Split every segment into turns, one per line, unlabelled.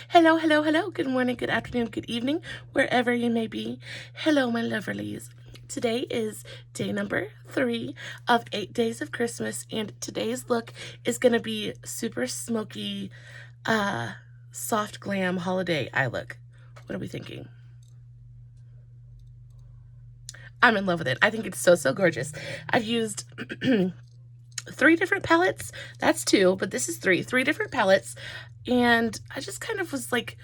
Hello, hello, hello. Good morning, good afternoon, good evening, wherever you may be. Hello, my lovelies. Today is day number 3 of 8 days of Christmas, and today's look is going to be super smoky, soft glam holiday eye look. What are we thinking? I'm in love with it. I think it's so, so gorgeous. I've used 3 different palettes. That's 2, but this is 3. 3 different palettes. And I just kind of was like,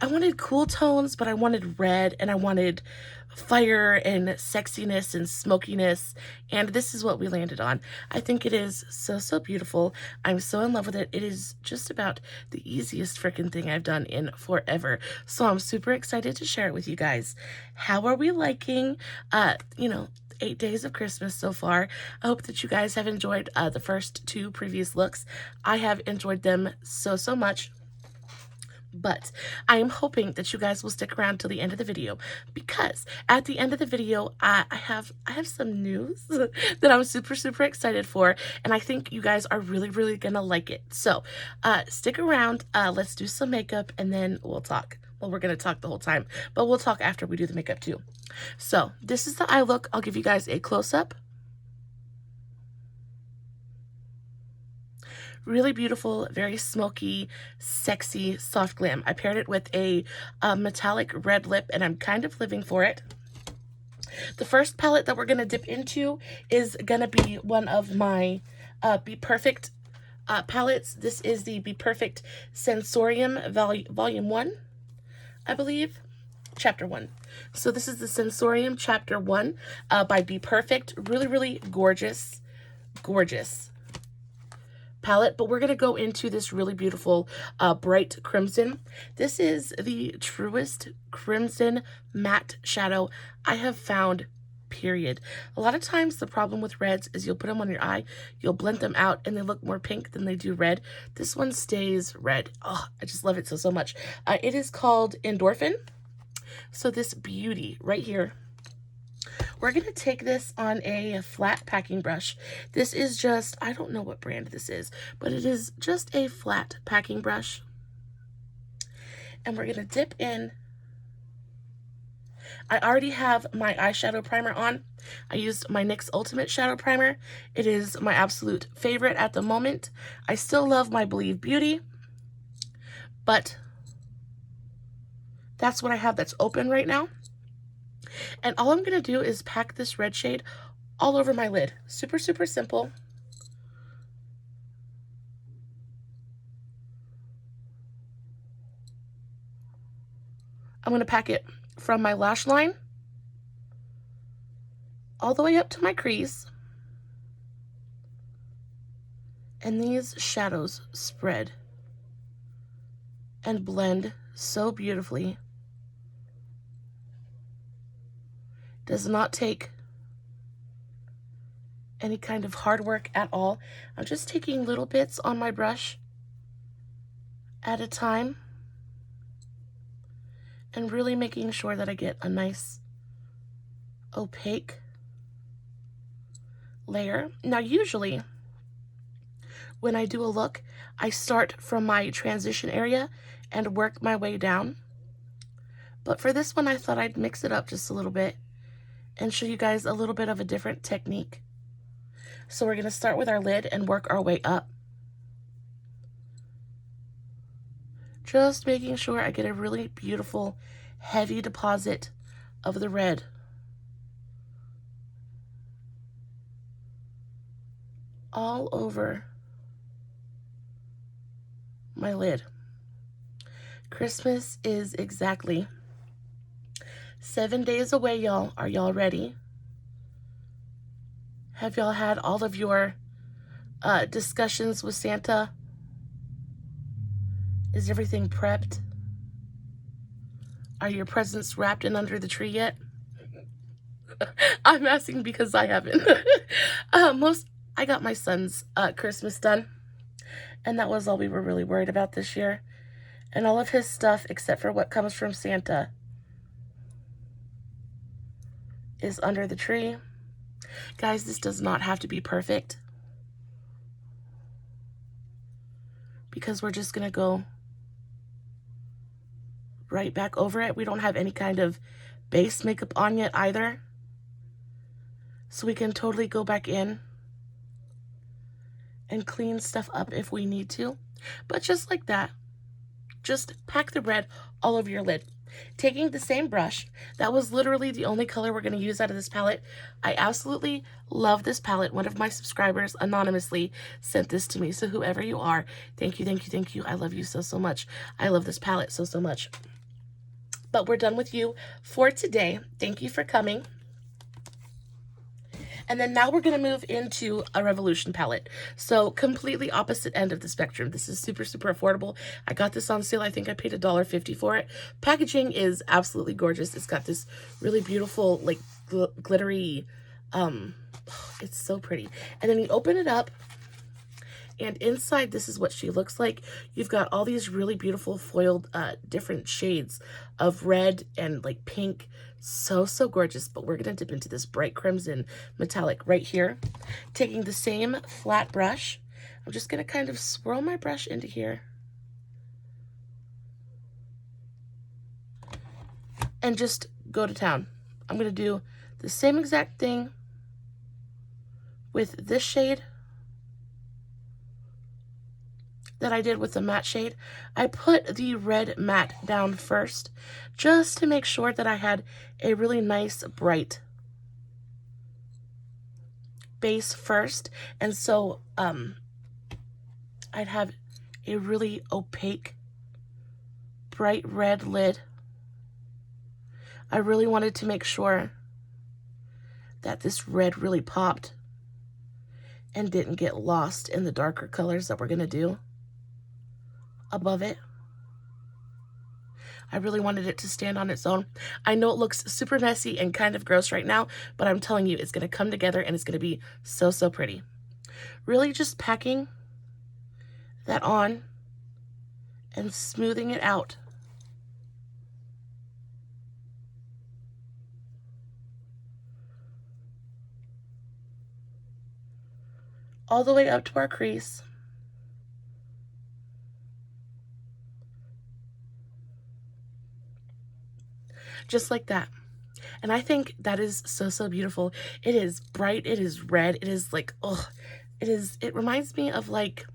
I wanted cool tones, but I wanted red and I wanted fire and sexiness and smokiness. And this is what we landed on. I think it is so, so beautiful. I'm so in love with it. It is just about the easiest freaking thing I've done in forever. So I'm super excited to share it with you guys. How are we liking, 8 days of Christmas so far? I hope that you guys have enjoyed the first 2 previous looks. I have enjoyed them so, so much. But I am hoping that you guys will stick around till the end of the video, because at the end of the video, I have some news that I'm super, super excited for, and I think you guys are really, really gonna like it. So stick around, let's do some makeup, and then we'll talk. Well, we're gonna talk the whole time, but we'll talk after we do the makeup too. So this is the eye look. I'll give you guys a close-up. Really beautiful, very smoky, sexy, soft glam. I paired it with a metallic red lip, and I'm kind of living for it. The first palette that we're going to dip into is going to be one of my BePerfect palettes. This is the BePerfect Sensorium Volume 1, I believe. Chapter 1. So this is the Sensorium Chapter 1 by BePerfect. Really, really gorgeous. Gorgeous palette, but we're going to go into this really beautiful bright crimson. This is the truest crimson matte shadow I have found, period. A lot of times the problem with reds is you'll put them on your eye, you'll blend them out, and they look more pink than they do red. This one stays red. Oh, I just love it so, so much. It is called Endorphin. So this beauty right here, we're going to take this on a flat packing brush. This is just, I don't know what brand this is, but it is just a flat packing brush. And we're going to dip in. I already have my eyeshadow primer on. I used my NYX Ultimate Shadow Primer. It is my absolute favorite at the moment. I still love my Believe Beauty, but that's what I have that's open right now. And all I'm going to do is pack this red shade all over my lid. Super, super simple. I'm going to pack it from my lash line all the way up to my crease. And these shadows spread and blend so beautifully. Does not take any kind of hard work at all. I'm just taking little bits on my brush at a time and really making sure that I get a nice opaque layer. Now, usually when I do a look, I start from my transition area and work my way down. But for this one, I thought I'd mix it up just a little bit and show you guys a little bit of a different technique. So we're going to start with our lid and work our way up. Just making sure I get a really beautiful, heavy deposit of the red. All over my lid. Christmas is exactly 7 days away, y'all. Are y'all ready? Have y'all had all of your discussions with Santa? Is everything prepped? Are your presents wrapped and under the tree yet? I'm asking because I haven't. I got my son's Christmas done, and that was all we were really worried about this year. And all of his stuff, except for what comes from Santa, is under the tree. Guys, this does not have to be perfect, because we're just going to go right back over it. We don't have any kind of base makeup on yet either. So we can totally go back in and clean stuff up if we need to. But just like that, just pack the red all over your lid. Taking the same brush, that was literally the only color we're going to use out of this palette. I absolutely love this palette. One of my subscribers anonymously sent this to me. So whoever you are, thank you, thank you, thank you. I love you so, so much. I love this palette so, so much. But we're done with you for today. Thank you for coming. And then now we're going to move into a Revolution palette. So completely opposite end of the spectrum. This is super, super affordable. I got this on sale. I think I paid $1.50 for it. Packaging is absolutely gorgeous. It's got this really beautiful, like glittery, it's so pretty. And then you open it up, and inside, this is what she looks like. You've got all these really beautiful foiled different shades of red and like pink. So, so gorgeous. But we're going to dip into this bright crimson metallic right here. Taking the same flat brush, I'm just going to kind of swirl my brush into here. And just go to town. I'm going to do the same exact thing with this shade that I did with the matte shade. I put the red matte down first just to make sure that I had a really nice bright base first. And so I'd have a really opaque, bright red lid. I really wanted to make sure that this red really popped and didn't get lost in the darker colors that we're gonna do above it. I really wanted it to stand on its own. I know it looks super messy and kind of gross right now, but I'm telling you, it's going to come together and it's going to be so, so pretty. Really just packing that on and smoothing it out. All the way up to our crease. Just like that. And I think that is so, so beautiful. It is bright. It is red. It is like, oh, it reminds me of like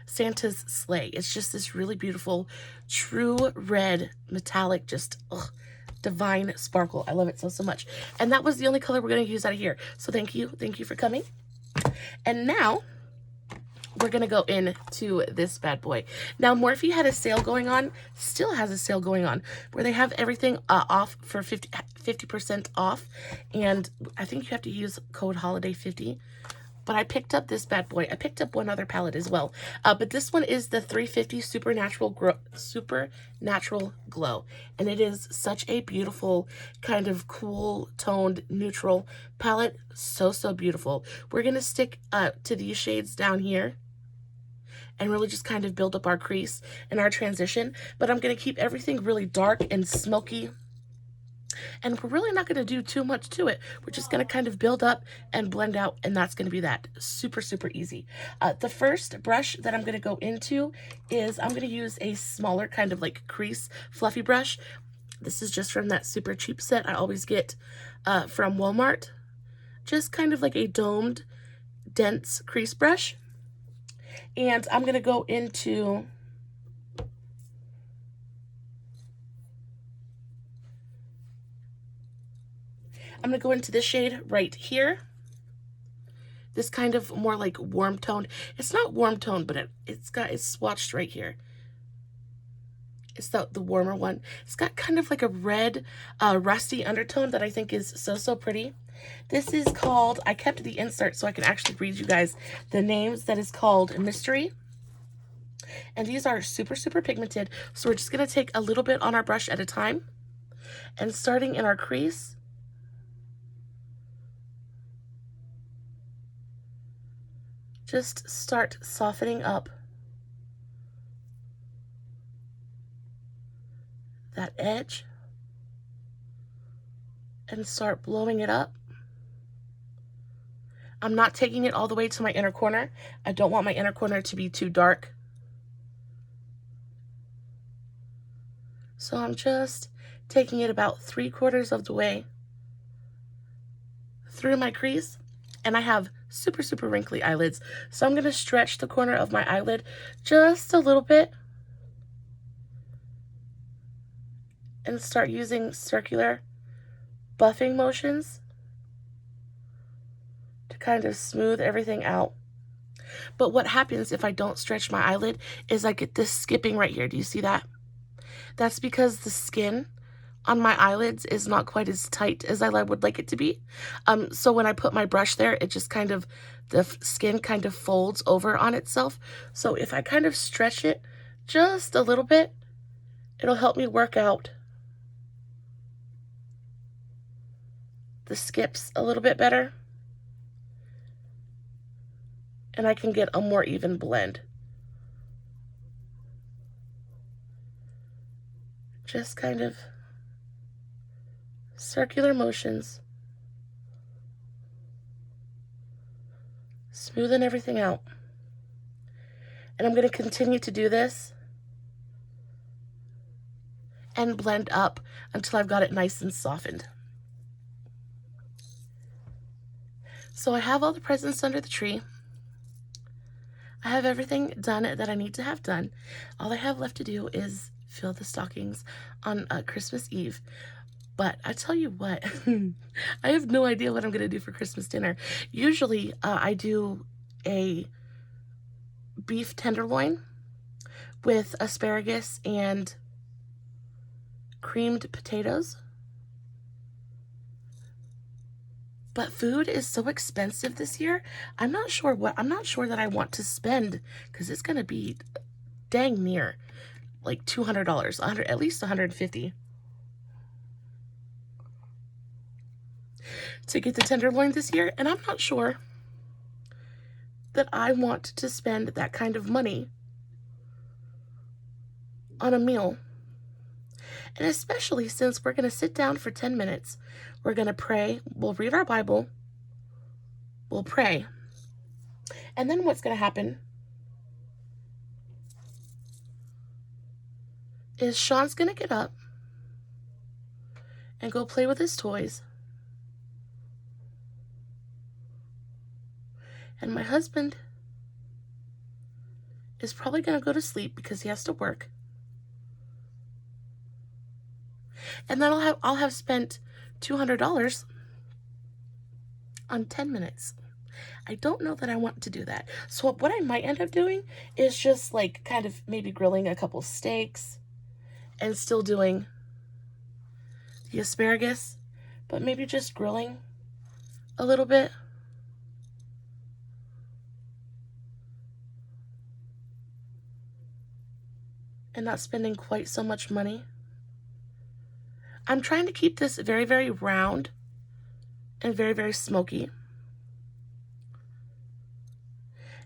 Santa's sleigh. It's just this really beautiful, true red, metallic, just, oh, divine sparkle. I love it so, so much. And that was the only color we're going to use out of here. So thank you. Thank you for coming. And now we're going to go into this bad boy. Now, Morphe had a sale going on, still has a sale going on, where they have everything off for 50% off. And I think you have to use code HOLIDAY50. But I picked up this bad boy. I picked up one other palette as well. But this one is the 350 Supernatural Glow. And it is such a beautiful, kind of cool, toned, neutral palette. So, so beautiful. We're going to stick to these shades down here and really just kind of build up our crease and our transition. But I'm going to keep everything really dark and smoky. And we're really not going to do too much to it. We're just going to kind of build up and blend out, and that's going to be that. Super, super easy. The first brush that I'm going to go into is I'm going to use a smaller kind of like crease fluffy brush. This is just from that super cheap set I always get from Walmart. Just kind of like a domed, dense crease brush. And I'm going to go into this shade right here. This kind of more like warm toned. It's not warm toned, but it's swatched right here. It's the warmer one. It's got kind of like a red, rusty undertone that I think is so, so pretty. This is called, I kept the insert so I can actually read you guys the names. That is called Mystery. And these are super, super pigmented. So we're just going to take a little bit on our brush at a time. And starting in our crease, just start softening up that edge and start blowing it up. I'm not taking it all the way to my inner corner. I don't want my inner corner to be too dark. So I'm just taking it about 3/4 of the way through my crease. And I have super, super wrinkly eyelids. So I'm going to stretch the corner of my eyelid just a little bit and start using circular buffing motions to kind of smooth everything out. But what happens if I don't stretch my eyelid is I get this skipping right here. Do you see that? That's because the skin on my eyelids is not quite as tight as I would like it to be. So when I put my brush there, it just kind of, the skin kind of folds over on itself. So if I kind of stretch it just a little bit, it'll help me work out the skips a little bit better. And I can get a more even blend. Just kind of circular motions, smoothing everything out. And I'm going to continue to do this and blend up until I've got it nice and softened. So I have all the presents under the tree. I have everything done that I need to have done. All I have left to do is fill the stockings on Christmas Eve. But I tell you what, I have no idea what I'm going to do for Christmas dinner. Usually I do a beef tenderloin with asparagus and creamed potatoes. But food is so expensive this year. I'm not sure that I want to spend, because it's going to be dang near like $200, at least $150. To get the tenderloin this year, and I'm not sure that I want to spend that kind of money on a meal. And especially since we're going to sit down for 10 minutes, we're going to pray, we'll read our Bible, we'll pray, and then what's going to happen is Sean's going to get up and go play with his toys. And my husband is probably going to go to sleep because he has to work. And then I'll have spent $200 on 10 minutes. I don't know that I want to do that. So what I might end up doing is just like kind of maybe grilling a couple steaks and still doing the asparagus, but maybe just grilling a little bit. And not spending quite so much money. I'm trying to keep this very, very round and very, very smoky.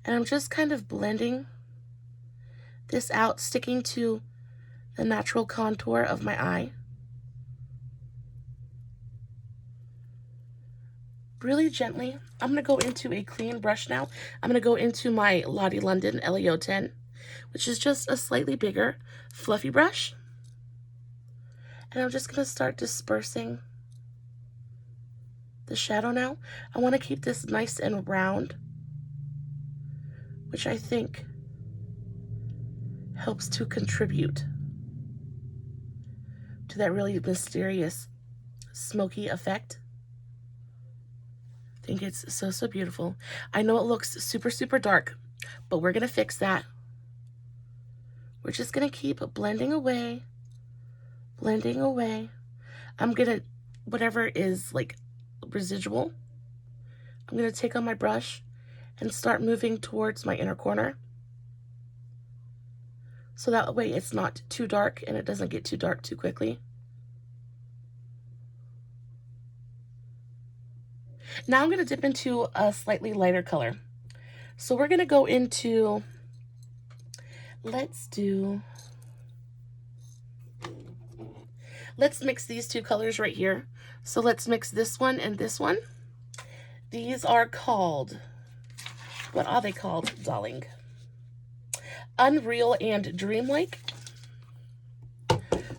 And I'm just kind of blending this out, sticking to the natural contour of my eye. Really gently. I'm going to go into a clean brush now. I'm going to go into my Lottie London LEO 10, which is just a slightly bigger, fluffy brush. And I'm just going to start dispersing the shadow now. I want to keep this nice and round, which I think helps to contribute to that really mysterious smoky effect. I think it's so, so beautiful. I know it looks super, super dark, but we're going to fix that. We're just going to keep blending away, blending away. I'm going to, whatever is like residual, I'm going to take on my brush and start moving towards my inner corner. So that way it's not too dark and it doesn't get too dark too quickly. Now I'm going to dip into a slightly lighter color. So we're going to go into, let's mix these two colors right here. So let's mix this one and this one. These are called, what are they called, darling? Unreal and Dreamlike.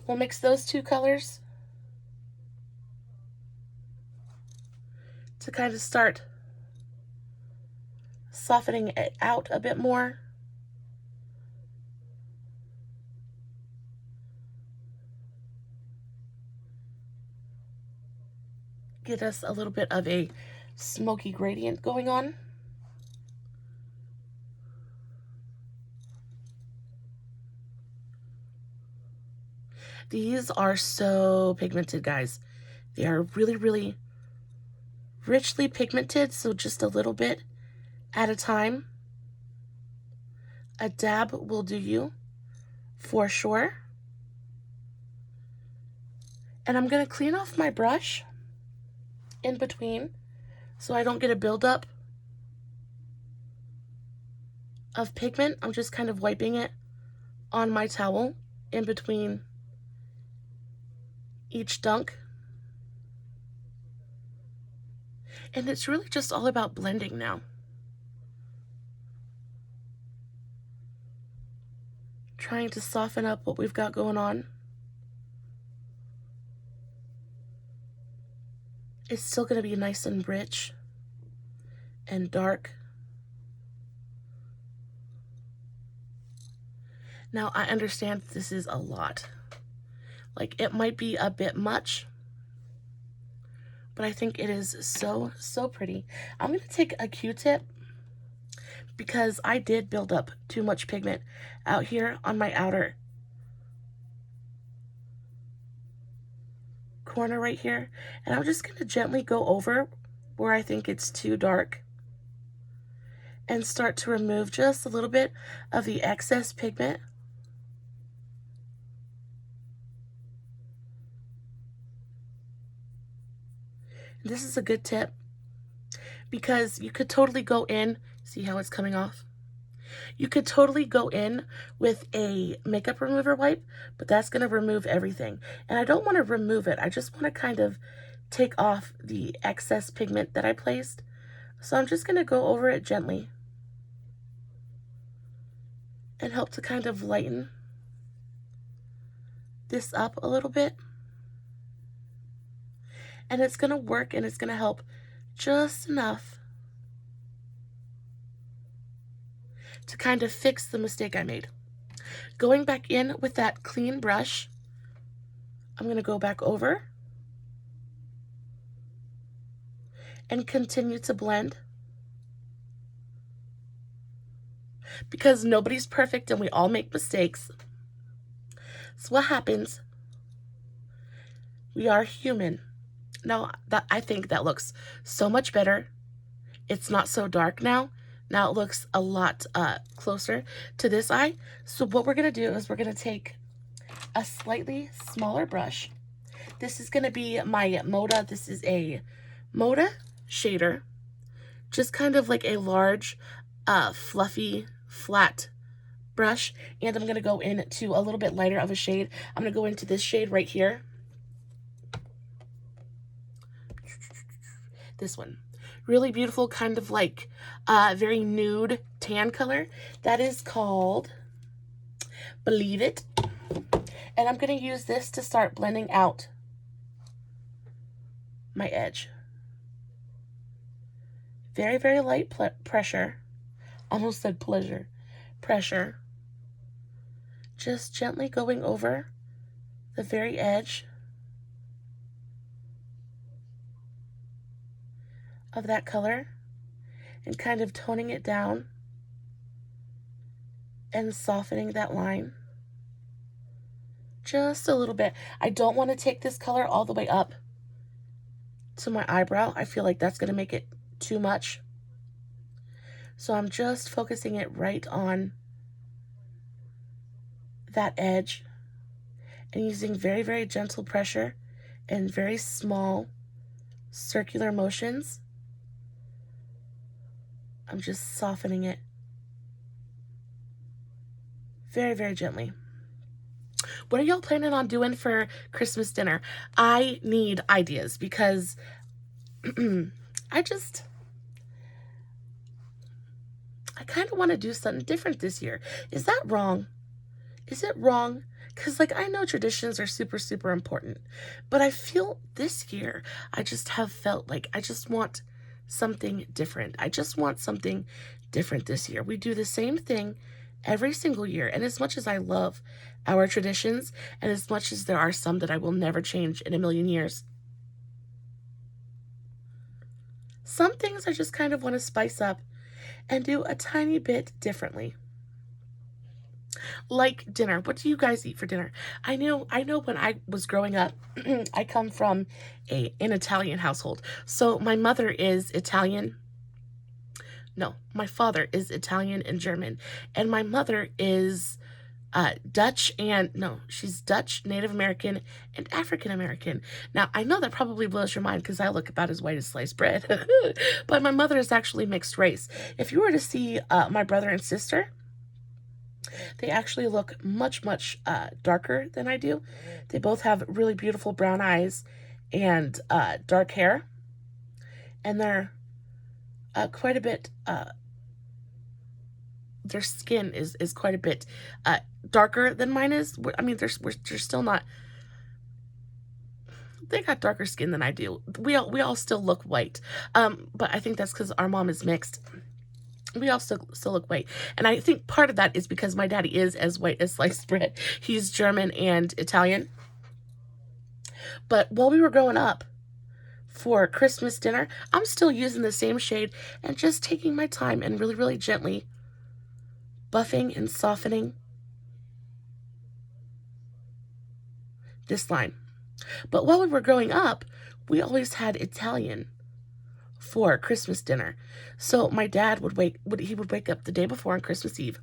We'll mix those two colors to kind of start softening it out a bit more. Get us a little bit of a smoky gradient going on. These are so pigmented, guys. They are really, really richly pigmented, so just a little bit at a time. A dab will do you for sure. And I'm going to clean off my brush in between so I don't get a buildup of pigment. I'm just kind of wiping it on my towel in between each dunk. And it's really just all about blending now. Trying to soften up what we've got going on. It's still going to be nice and rich and dark. Now, I understand this is a lot. Like, it might be a bit much, but I think it is so, so pretty. I'm going to take a Q-tip because I did build up too much pigment out here on my outer corner right here. And I'm just going to gently go over where I think it's too dark and start to remove just a little bit of the excess pigment. This is a good tip because you could totally go in, see how it's coming off? You could totally go in with a makeup remover wipe, but that's going to remove everything. And I don't want to remove it. I just want to kind of take off the excess pigment that I placed. So I'm just going to go over it gently and help to kind of lighten this up a little bit. And it's going to work, and it's going to help just enough to kind of fix the mistake I made. Going back in with that clean brush, I'm going to go back over and continue to blend. Because nobody's perfect and we all make mistakes. So what happens? We are human. Now, I think that looks so much better. It's not so dark now. Now it looks a lot closer to this eye. So what we're going to do is we're going to take a slightly smaller brush. This is going to be my Moda. This is a Moda shader. Just kind of like a large, fluffy, flat brush. And I'm going to go into a little bit lighter of a shade. I'm going to go into this shade right here. This one. Really beautiful, kind of like very nude tan color. That is called Believe It. And I'm going to use this to start blending out my edge. Very, very light pressure. Almost said pleasure. Pressure. Just gently going over the very edge of that color and kind of toning it down and softening that line just a little bit. I don't want to take this color all the way up to my eyebrow. I feel like that's going to make it too much. So I'm just focusing it right on that edge and using very, very gentle pressure and very small circular motions. I'm just softening it very, very gently. What are y'all planning on doing for Christmas dinner? I need ideas because I kind of want to do something different this year. Is that wrong? Is it wrong? Because, like, I know traditions are super, super important, but I feel this year, I just have felt like I just want something different. I just want something different this year. We do the same thing every single year. And as much as I love our traditions, and as much as there are some that I will never change in a million years, some things I just kind of want to spice up and do a tiny bit differently. Like dinner. What do you guys eat for dinner? I know when I was growing up, I come from an Italian household. So my mother is Italian. No, my father is Italian and German. And my mother is Dutch and, no, she's Dutch, Native American, and African American. Now, I know that probably blows your mind because I look about as white as sliced bread. But my mother is actually mixed race. If you were to see my brother and sister, they actually look much, much darker than I do. They both have really beautiful brown eyes and dark hair. And they're quite a bit, their skin is quite a bit darker than mine is. I mean, they're still not, they got darker skin than I do. We all still look white. But I think that's because our mom is mixed. We all still look white. And I think part of that is because my daddy is as white as sliced bread. He's German and Italian. But while we were growing up, for Christmas dinner, I'm still using the same shade and just taking my time and really, really gently buffing and softening this line. But while we were growing up, we always had Italian for Christmas dinner. So my dad would wake up the day before on Christmas Eve,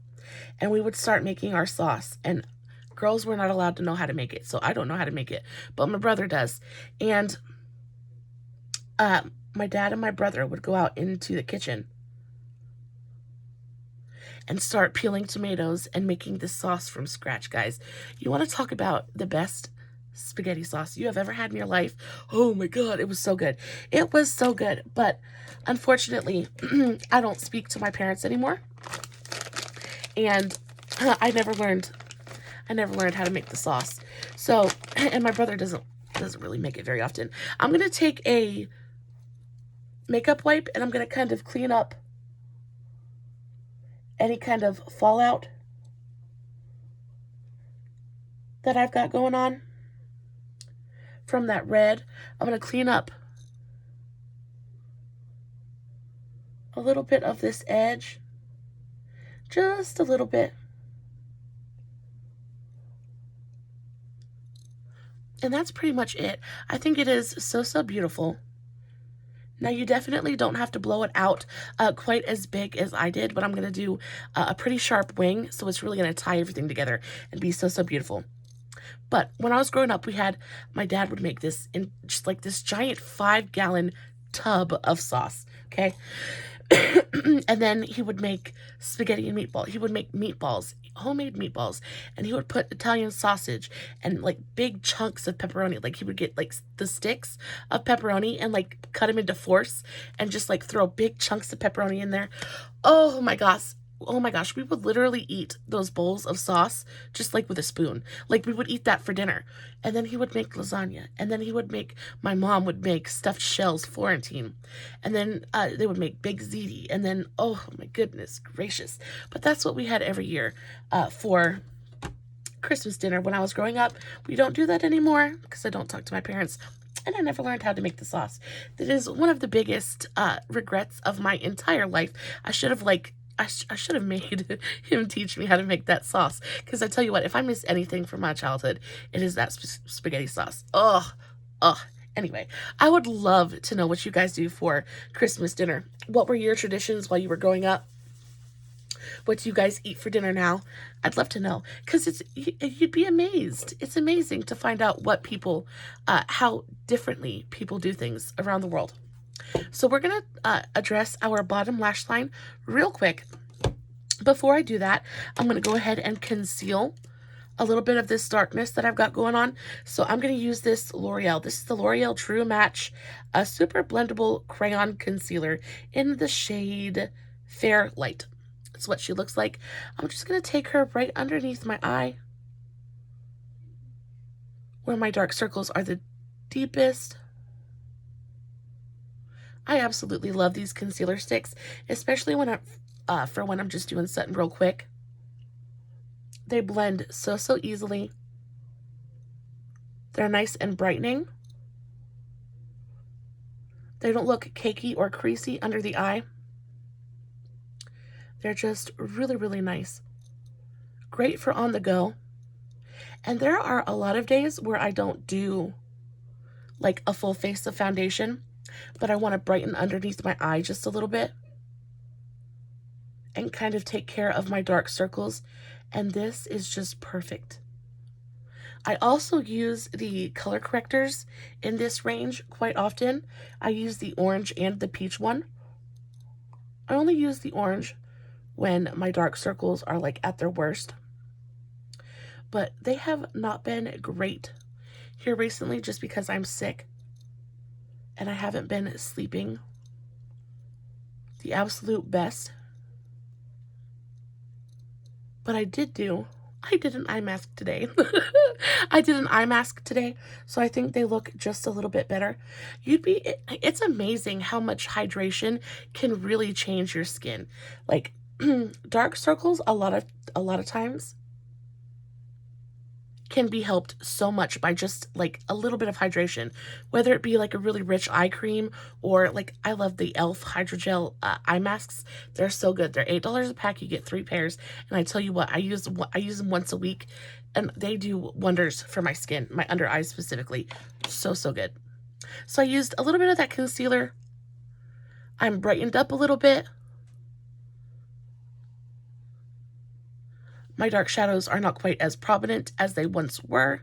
and we would start making our sauce. And girls were not allowed to know how to make it, so I don't know how to make it, but my brother does. And my dad and my brother would go out into the kitchen and start peeling tomatoes and making this sauce from scratch, guys. You want to talk about the best spaghetti sauce you have ever had in your life? Oh my God, it was so good. It was so good. But unfortunately, I don't speak to my parents anymore. And I never learned how to make the sauce. So, and my brother doesn't really make it very often. I'm going to take a makeup wipe and I'm going to kind of clean up any kind of fallout that I've got going on from that red. I'm going to clean up a little bit of this edge, just a little bit. And that's pretty much it. I think it is so beautiful. Now, you definitely don't have to blow it out quite as big as I did, but I'm going to do a pretty sharp wing, so it's really going to tie everything together and be so beautiful. But when I was growing up, my dad would make this in just like this giant 5-gallon tub of sauce, okay? And then he would make spaghetti and meatball. He would make meatballs, homemade meatballs, and he would put Italian sausage and like big chunks of pepperoni. Like he would get like the sticks of pepperoni and like cut them into fourths and just like throw big chunks of pepperoni in there. Oh my gosh. Oh my gosh, we would literally eat those bowls of sauce just like with a spoon. Like we would eat that for dinner. And then he would make lasagna. And then my mom would make stuffed shells Florentine. And then they would make big ziti. And then, oh my goodness gracious. But that's what we had every year for Christmas dinner when I was growing up. We don't do that anymore because I don't talk to my parents. And I never learned how to make the sauce. That is one of the biggest regrets of my entire life. I should have made him teach me how to make that sauce. Because I tell you what, if I miss anything from my childhood, it is that spaghetti sauce. Oh. Anyway, I would love to know what you guys do for Christmas dinner. What were your traditions while you were growing up? What do you guys eat for dinner now? I'd love to know. Because you'd be amazed. It's amazing to find out how differently people do things around the world. So we're going to address our bottom lash line real quick. Before I do that, I'm going to go ahead and conceal a little bit of this darkness that I've got going on. So I'm going to use this L'Oreal. This is the L'Oreal True Match Super Blendable Crayon Concealer in the shade Fair Light. That's what she looks like. I'm just going to take her right underneath my eye. where my dark circles are the deepest. I absolutely love these concealer sticks, especially when I'm just doing something real quick. They blend so easily. They're nice and brightening. They don't look cakey or creasy under the eye. They're just really nice. Great for on the go. And there are a lot of days where I don't do like a full face of foundation, but I want to brighten underneath my eye just a little bit and kind of take care of my dark circles. And this is just perfect. I also use the color correctors in this range quite often. I use the orange and the peach one. I only use the orange when my dark circles are like at their worst. But they have not been great here recently just because I'm sick and I haven't been sleeping the absolute best. But I did an eye mask today. I did an eye mask today, so I think they look just a little bit better. It's amazing how much hydration can really change your skin. Like dark circles a lot of times can be helped so much by just like a little bit of hydration, whether it be like a really rich eye cream or like I love the e.l.f. hydrogel eye masks. They're so good. They're $8 a pack. You get 3 pairs, and I tell you what, I use them once a week, and they do wonders for my skin, my under eyes specifically. So good. So I used a little bit of that concealer. I'm brightened up a little bit. My dark shadows are not quite as prominent as they once were.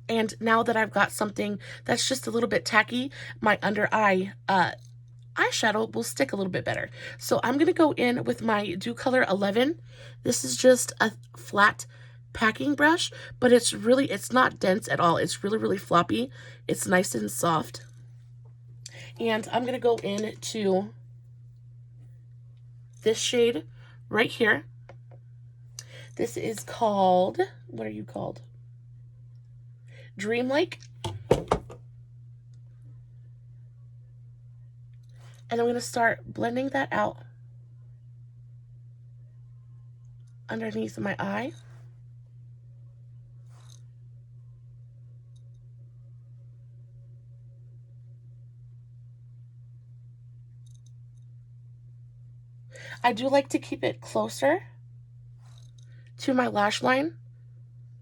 And now that I've got something that's just a little bit tacky, my under eye eyeshadow will stick a little bit better. So I'm going to go in with my Dew Color 11. This is just a flat packing brush, but it's not dense at all. It's really floppy. It's nice and soft. And I'm going to go into this shade right here. This is called, what are you called? Dreamlike. And I'm going to start blending that out underneath my eye. I do like to keep it closer to my lash line.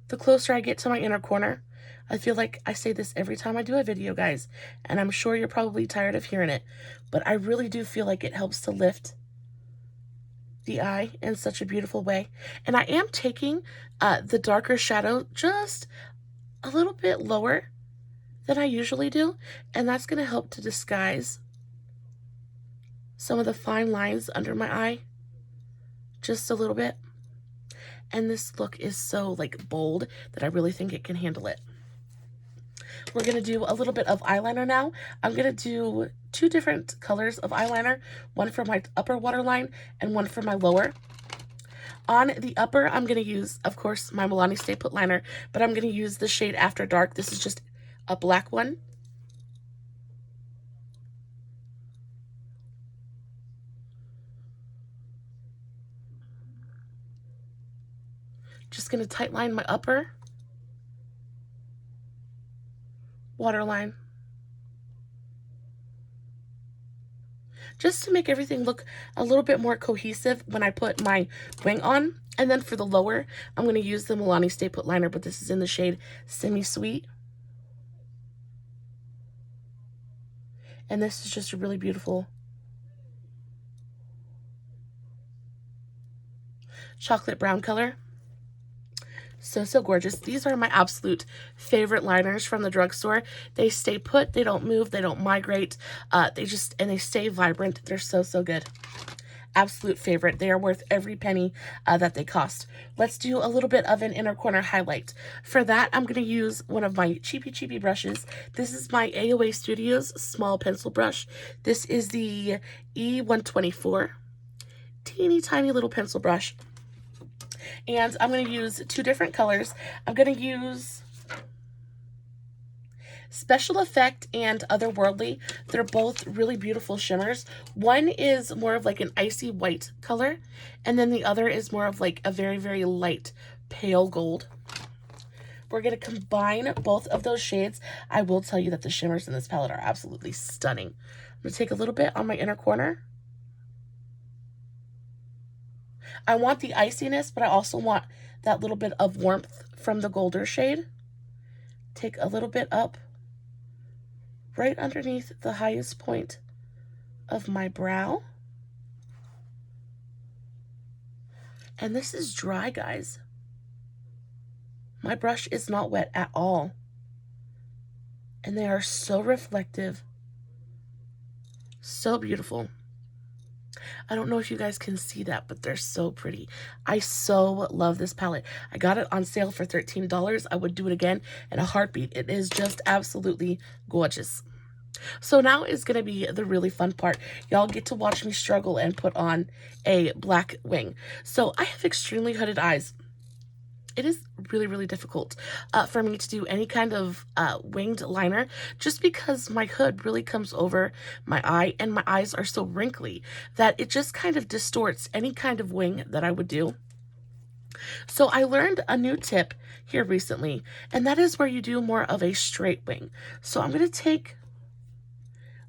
The closer I get to my inner corner. I feel like I say this every time I do a video, guys, and I'm sure you're probably tired of hearing it, but I really do feel like it helps to lift the eye in such a beautiful way. And I am taking the darker shadow just a little bit lower than I usually do, and that's going to help to disguise some of the fine lines under my eye just a little bit. And this look is so like bold that I really think it can handle it. We're going to do a little bit of eyeliner now. I'm going to do 2 different colors of eyeliner, one for my upper waterline and one for my lower. On the upper, I'm going to use, of course, my Milani Stay Put liner, but I'm going to use the shade After Dark. This is just a black one. Just going to tight line my upper waterline. Just to make everything look a little bit more cohesive when I put my wing on. And then for the lower, I'm going to use the Milani Stay Put liner, but this is in the shade Semi Sweet. And this is just a really beautiful chocolate brown color. So gorgeous. These are my absolute favorite liners from the drugstore. They stay put, they don't move, they don't migrate. They stay vibrant. They're so good. Absolute favorite. They are worth every penny that they cost. Let's do a little bit of an inner corner highlight. For that, I'm going to use one of my cheapy brushes. This is my AOA Studios small pencil brush. This is the E124. Teeny tiny little pencil brush. And I'm going to use 2 different colors. I'm going to use Special Effect and Otherworldly. They're both really beautiful shimmers. One is more of like an icy white color, and then the other is more of like a very, very light pale gold. We're going to combine both of those shades. I will tell you that the shimmers in this palette are absolutely stunning. I'm going to take a little bit on my inner corner. I want the iciness, but I also want that little bit of warmth from the golder shade. Take a little bit up right underneath the highest point of my brow. And this is dry, guys. My brush is not wet at all. And they are so reflective. So beautiful. I don't know if you guys can see that, but they're so pretty. I so love this palette. I got it on sale for $13. I would do it again in a heartbeat. It is just absolutely gorgeous. So now is going to be the really fun part. Y'all get to watch me struggle and put on a black wing. So I have extremely hooded eyes. It is really, really difficult for me to do any kind of winged liner just because my hood really comes over my eye and my eyes are so wrinkly that it just kind of distorts any kind of wing that I would do. So I learned a new tip here recently, and that is where you do more of a straight wing. So I'm going to take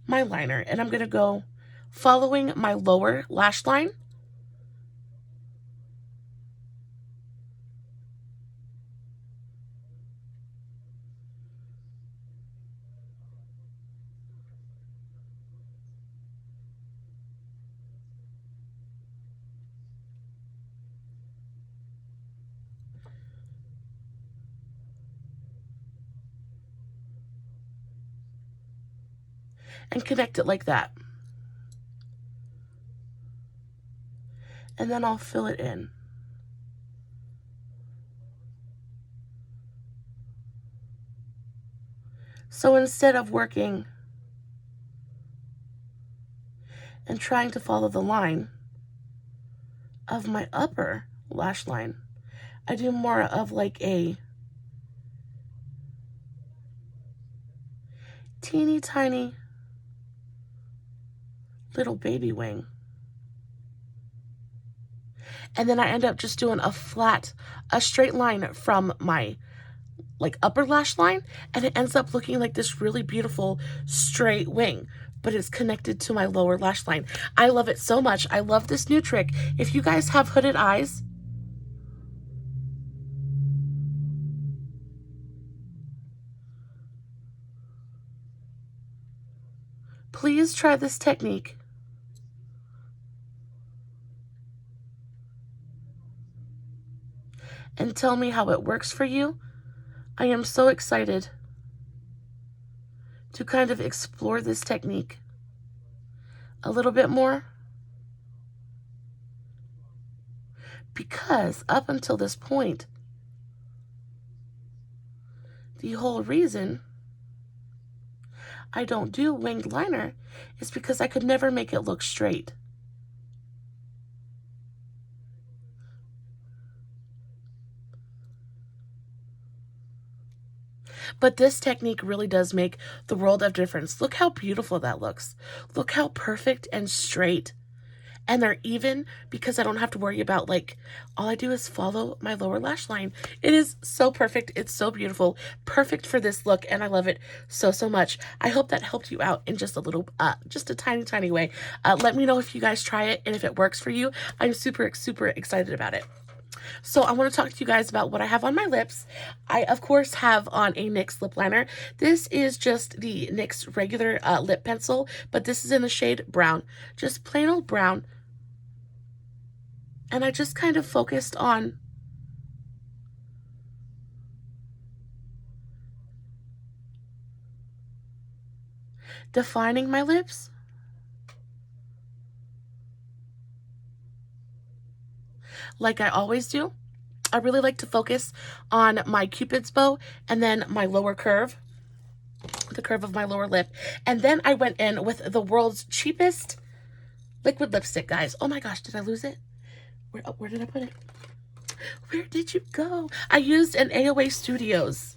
my liner and I'm going to go following my lower lash line. And connect it like that. And then I'll fill it in. So instead of working and trying to follow the line of my upper lash line, I do more of like a teeny tiny little baby wing. And then I end up just doing a straight line from my like upper lash line, and it ends up looking like this really beautiful straight wing, but it's connected to my lower lash line. I love it so much. I love this new trick. If you guys have hooded eyes, please try this technique. And tell me how it works for you. I am so excited to kind of explore this technique a little bit more, because up until this point, the whole reason I don't do winged liner is because I could never make it look straight. But this technique really does make the world of difference. Look how beautiful that looks. Look how perfect and straight. And they're even because I don't have to worry about, like, all I do is follow my lower lash line. It is so perfect. It's so beautiful. Perfect for this look, and I love it so, so much. I hope that helped you out in just a little, just a tiny, tiny way. Let me know if you guys try it and if it works for you. I'm super, super excited about it. So I want to talk to you guys about what I have on my lips. I, of course, have on a NYX lip liner. This is just the NYX regular lip pencil, but this is in the shade brown. Just plain old brown. And I just kind of focused on defining my lips. Like I always do. I really like to focus on my Cupid's bow and then my lower curve, the curve of my lower lip. And then I went in with the world's cheapest liquid lipstick, guys. Oh my gosh, did I lose it? Where did I put it? Where did you go? I used an AOA Studios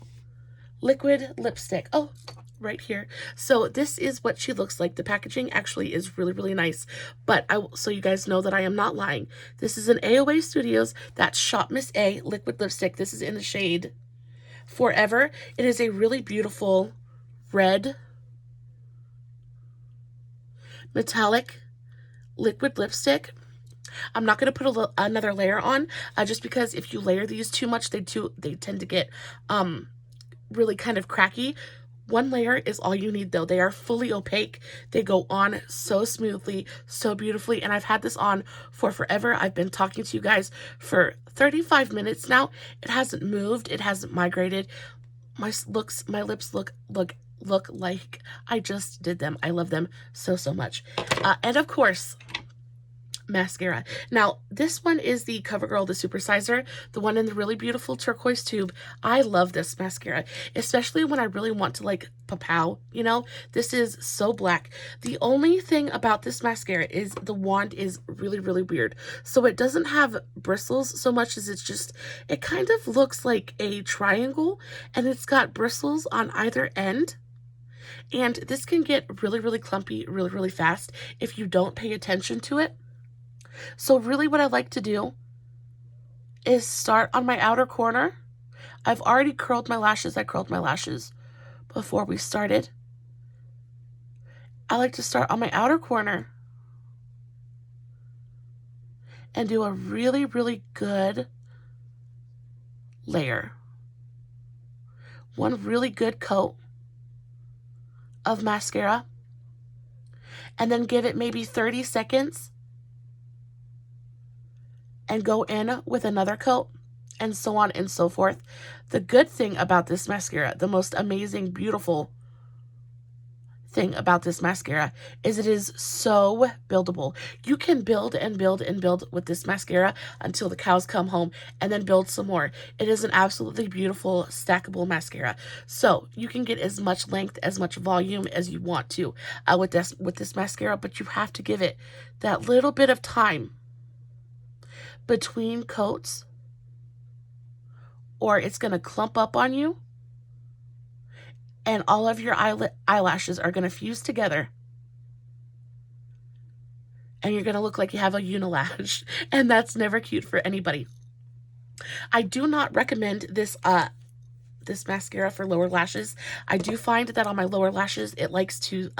liquid lipstick. Oh, right here. So this is what she looks like. The packaging actually is really, really nice. But so you guys know that I am not lying. This is an AOA Studios. That's Shop Miss A liquid lipstick. This is in the shade Forever. It is a really beautiful red metallic liquid lipstick. I'm not going to put another layer on just because if you layer these too much, they tend to get really kind of cracky. One layer is all you need though. They are fully opaque. They go on so smoothly, so beautifully, and I've had this on for forever. I've been talking to you guys for 35 minutes now. It hasn't moved. It hasn't migrated. My lips look like I just did them. I love them so much. And of course, mascara. Now, this one is the CoverGirl, the Supersizer, the one in the really beautiful turquoise tube. I love this mascara, especially when I really want to like pow, you know? This is so black. The only thing about this mascara is the wand is really, really weird. So it doesn't have bristles so much as it kind of looks like a triangle, and it's got bristles on either end. And this can get really, really clumpy really, really fast if you don't pay attention to it. So really what I like to do is start on my outer corner. I've already curled my lashes. I curled my lashes before we started. I like to start on my outer corner and do a really, really good layer. One really good coat of mascara, and then give it maybe 30 seconds and go in with another coat, and so on and so forth. The good thing about this mascara, the most amazing, beautiful thing about this mascara, is it is so buildable. You can build and build and build with this mascara until the cows come home, and then build some more. It is an absolutely beautiful stackable mascara. So you can get as much length, as much volume as you want to with this mascara, but you have to give it that little bit of time between coats, or it's going to clump up on you and all of your eyelashes are going to fuse together and you're going to look like you have a unilash, and that's never cute for anybody. I do not recommend this this mascara for lower lashes. I do find that on my lower lashes it likes to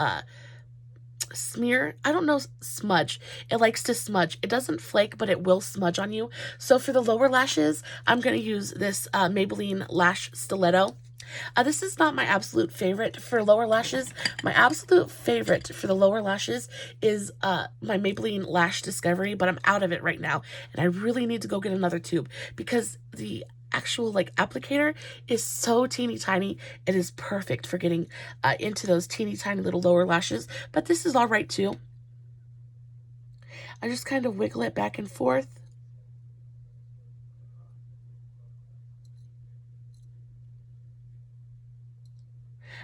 smear. I don't know, smudge. It likes to smudge. It doesn't flake, but it will smudge on you. So for the lower lashes, I'm going to use this Maybelline Lash Stiletto. This is not my absolute favorite for lower lashes. My absolute favorite for the lower lashes is my Maybelline Lash Discovery, but I'm out of it right now, and I really need to go get another tube because the actual like applicator is so teeny tiny. It is perfect for getting into those teeny tiny little lower lashes, but this is all right too. I just kind of wiggle it back and forth.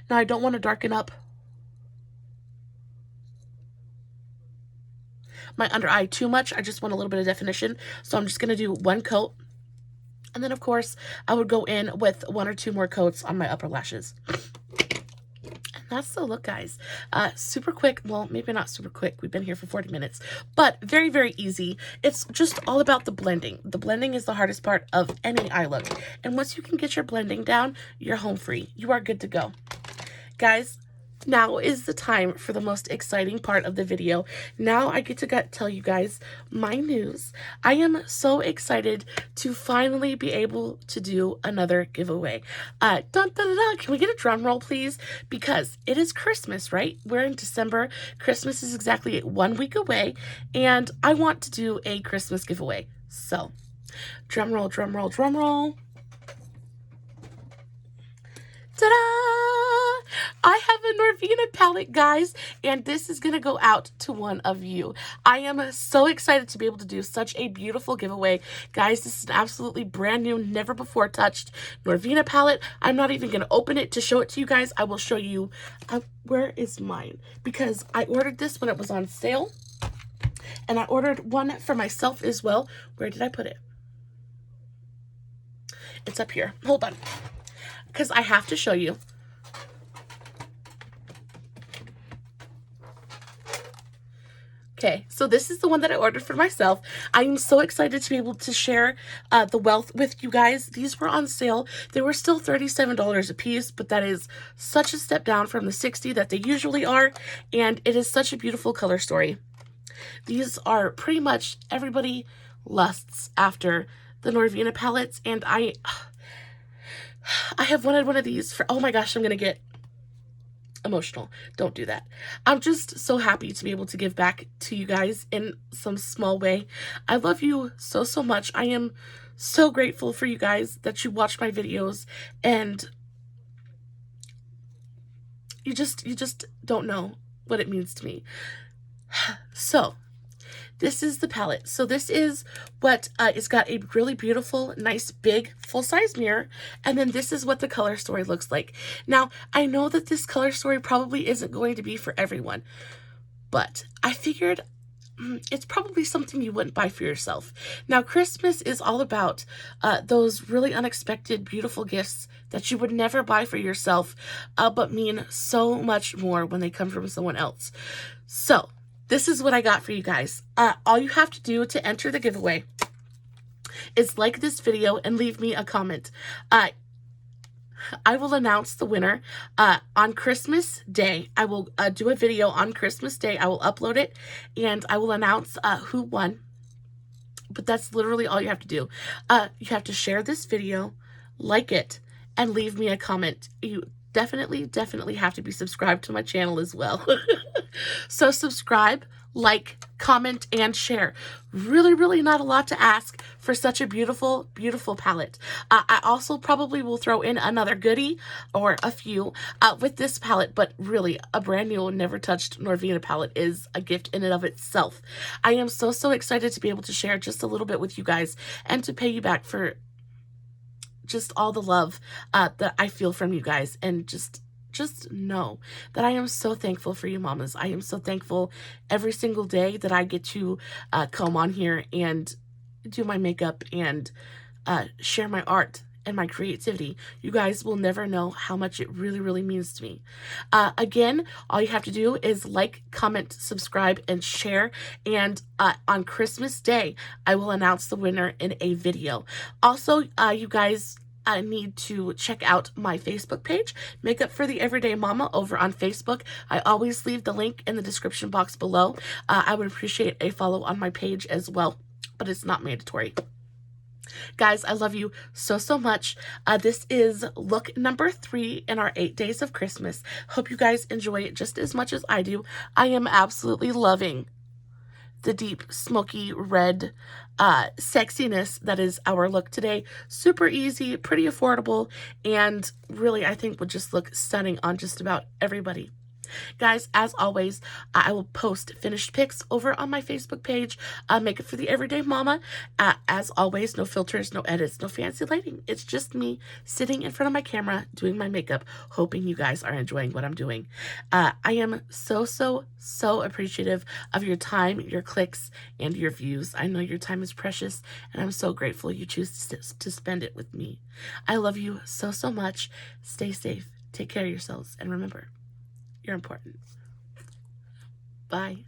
Now I don't want to darken up my under eye too much. I just want a little bit of definition, so I'm just going to do one coat. And then, of course, I would go in with 1 or 2 more coats on my upper lashes. And that's the look, guys. Super quick. Well, maybe not super quick. We've been here for 40 minutes. But very, very easy. It's just all about the blending. The blending is the hardest part of any eye look. And once you can get your blending down, you're home free. You are good to go. Guys, now is the time for the most exciting part of the video. Now I get to tell you guys my news. I am so excited to finally be able to do another giveaway. Dun, dun, dun, dun. Can we get a drum roll, please? Because it is Christmas, right? We're in December. Christmas is exactly 1 week away, and I want to do a Christmas giveaway. So, drum roll, drum roll, drum roll. Ta-da! I have a Norvina palette, guys, and this is going to go out to one of you. I am so excited to be able to do such a beautiful giveaway. Guys, this is an absolutely brand new, never before touched Norvina palette. I'm not even going to open it to show it to you guys. I will show you, where is mine? Because I ordered this when it was on sale, and I ordered one for myself as well. Where did I put it? It's up here. Hold on. because I have to show you. Okay, so this is the one that I ordered for myself. I am so excited to be able to share the wealth with you guys. These were on sale. They were still $37 a piece, but that is such a step down from the $60 that they usually are, and it is such a beautiful color story. These are pretty much, everybody lusts after the Norvina palettes, and I have wanted one of these for, oh my gosh, I'm going to get emotional. Don't do that. I'm just so happy to be able to give back to you guys in some small way. I love you so, so much. I am so grateful for you guys that you watch my videos, and you just don't know what it means to me. So this is the palette. So this is what it's got, a really beautiful, nice, big, full-size mirror. And then this is what the color story looks like. Now, I know that this color story probably isn't going to be for everyone, but I figured it's probably something you wouldn't buy for yourself. Now, Christmas is all about those really unexpected, beautiful gifts that you would never buy for yourself, but mean so much more when they come from someone else. So this is what I got for you guys. All you have to do to enter the giveaway is like this video and leave me a comment. I will announce the winner on Christmas Day. I will do a video on Christmas Day. I will upload it, and I will announce who won. But that's literally all you have to do. You have to share this video, like it, and leave me a comment. You definitely have to be subscribed to my channel as well. So subscribe, like, comment, and share. Really not a lot to ask for such a beautiful, beautiful palette. I also probably will throw in another goodie or a few with this palette, but really a brand new, never touched Norvina palette is a gift in and of itself. I am so excited to be able to share just a little bit with you guys and to pay you back for just all the love that I feel from you guys, and just know that I am so thankful for you mamas. I am so thankful every single day that I get to come on here and do my makeup and share my art and my creativity. You guys will never know how much it really means to me. Again, all you have to do is like, comment, subscribe, and share. And on Christmas Day, I will announce the winner in a video. Also, you guys need to check out my Facebook page, Makeup for the Everyday Mama, over on Facebook. I always leave the link in the description box below. I would appreciate a follow on my page as well, but it's not mandatory. Guys, I love you so much. This is look number 3 in our 8 days of Christmas. Hope you guys enjoy it just as much as I do. I am absolutely loving the deep smoky red sexiness that is our look today. Super easy, pretty affordable, and really I think would just look stunning on just about everybody. Guys, as always, I will post finished pics over on my Facebook page, Makeup for the Everyday Mama. As always, no filters, no edits, no fancy lighting. It's just me sitting in front of my camera doing my makeup, hoping you guys are enjoying what I'm doing. I am so appreciative of your time, your clicks, and your views. I know your time is precious, and I'm so grateful you choose to spend it with me. I love you so much. Stay safe, take care of yourselves, and remember, you're important. Bye.